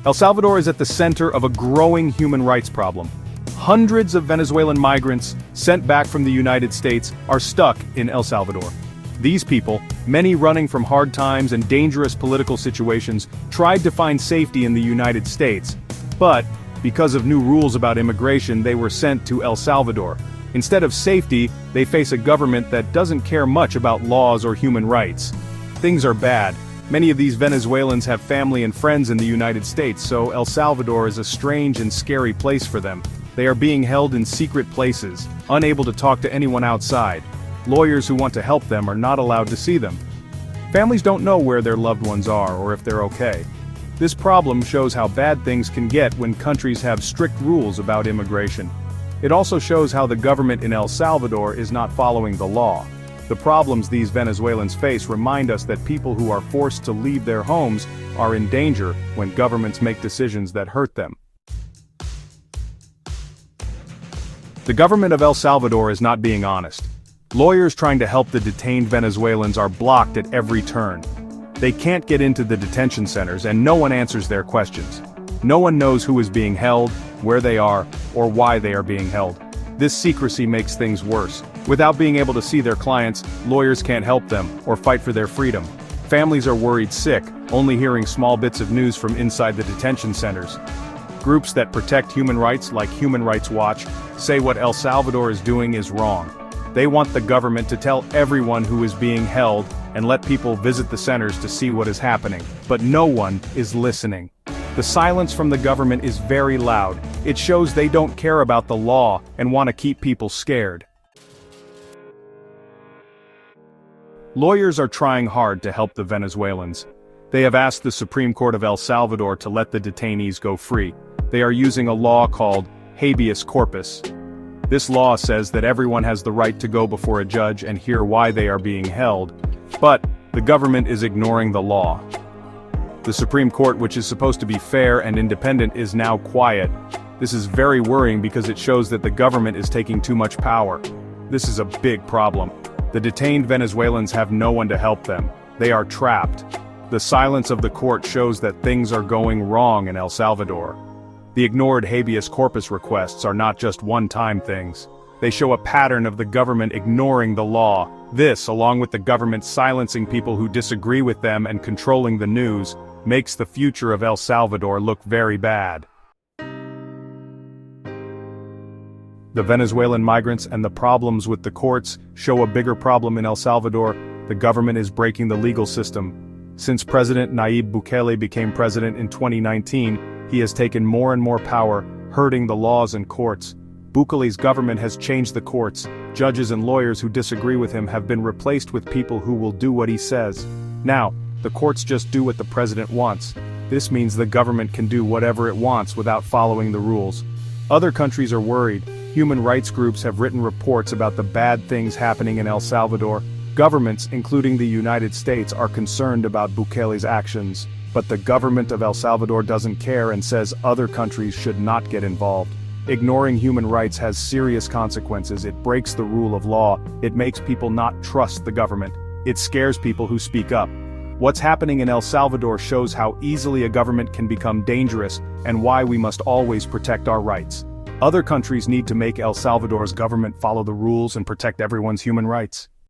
El Salvador is at the center of a growing human rights problem. Hundreds of Venezuelan migrants, sent back from the United States, are stuck in El Salvador. These people, many running from hard times and dangerous political situations, tried to find safety in the United States. But, because of new rules about immigration, they were sent to El Salvador. Instead of safety, they face a government that doesn't care much about laws or human rights. Things are bad. Many of these Venezuelans have family and friends in the United States, so El Salvador is a strange and scary place for them. They are being held in secret places, unable to talk to anyone outside. Lawyers who want to help them are not allowed to see them. Families don't know where their loved ones are or if they're okay. This problem shows how bad things can get when countries have strict rules about immigration. It also shows how the government in El Salvador is not following the law. The problems these Venezuelans face remind us that people who are forced to leave their homes are in danger when governments make decisions that hurt them. The government of El Salvador is not being honest. Lawyers trying to help the detained Venezuelans are blocked at every turn. They can't get into the detention centers and no one answers their questions. No one knows who is being held, where they are, or why they are being held. This secrecy makes things worse. Without being able to see their clients, lawyers can't help them or fight for their freedom. Families are worried sick, only hearing small bits of news from inside the detention centers. Groups that protect human rights, like Human Rights Watch, say what El Salvador is doing is wrong. They want the government to tell everyone who is being held and let people visit the centers to see what is happening. But no one is listening. The silence from the government is very loud. It shows they don't care about the law and want to keep people scared. Lawyers are trying hard to help the Venezuelans. They have asked the Supreme Court of El Salvador to let the detainees go free. They are using a law called habeas corpus. This law says that everyone has the right to go before a judge and hear why they are being held, but the government is ignoring the law. The Supreme Court, which is supposed to be fair and independent, is now quiet. This is very worrying because it shows that the government is taking too much power. This is a big problem. The detained Venezuelans have no one to help them. They are trapped. The silence of the court shows that things are going wrong in El Salvador. The ignored habeas corpus requests are not just one-time things. They show a pattern of the government ignoring the law. This, along with the government silencing people who disagree with them and controlling the news, makes the future of El Salvador look very bad. The Venezuelan migrants and the problems with the courts show a bigger problem in El Salvador. The government is breaking the legal system. Since President Nayib Bukele became president in 2019, he has taken more and more power, hurting the laws and courts. Bukele's government has changed the courts. Judges and lawyers who disagree with him have been replaced with people who will do what he says. Now, the courts just do what the president wants. This means the government can do whatever it wants without following the rules. Other countries are worried. Human rights groups have written reports about the bad things happening in El Salvador. Governments, including the United States, are concerned about Bukele's actions. But the government of El Salvador doesn't care and says other countries should not get involved. Ignoring human rights has serious consequences. It breaks the rule of law. It makes people not trust the government. It scares people who speak up. What's happening in El Salvador shows how easily a government can become dangerous and why we must always protect our rights. Other countries need to make El Salvador's government follow the rules and protect everyone's human rights.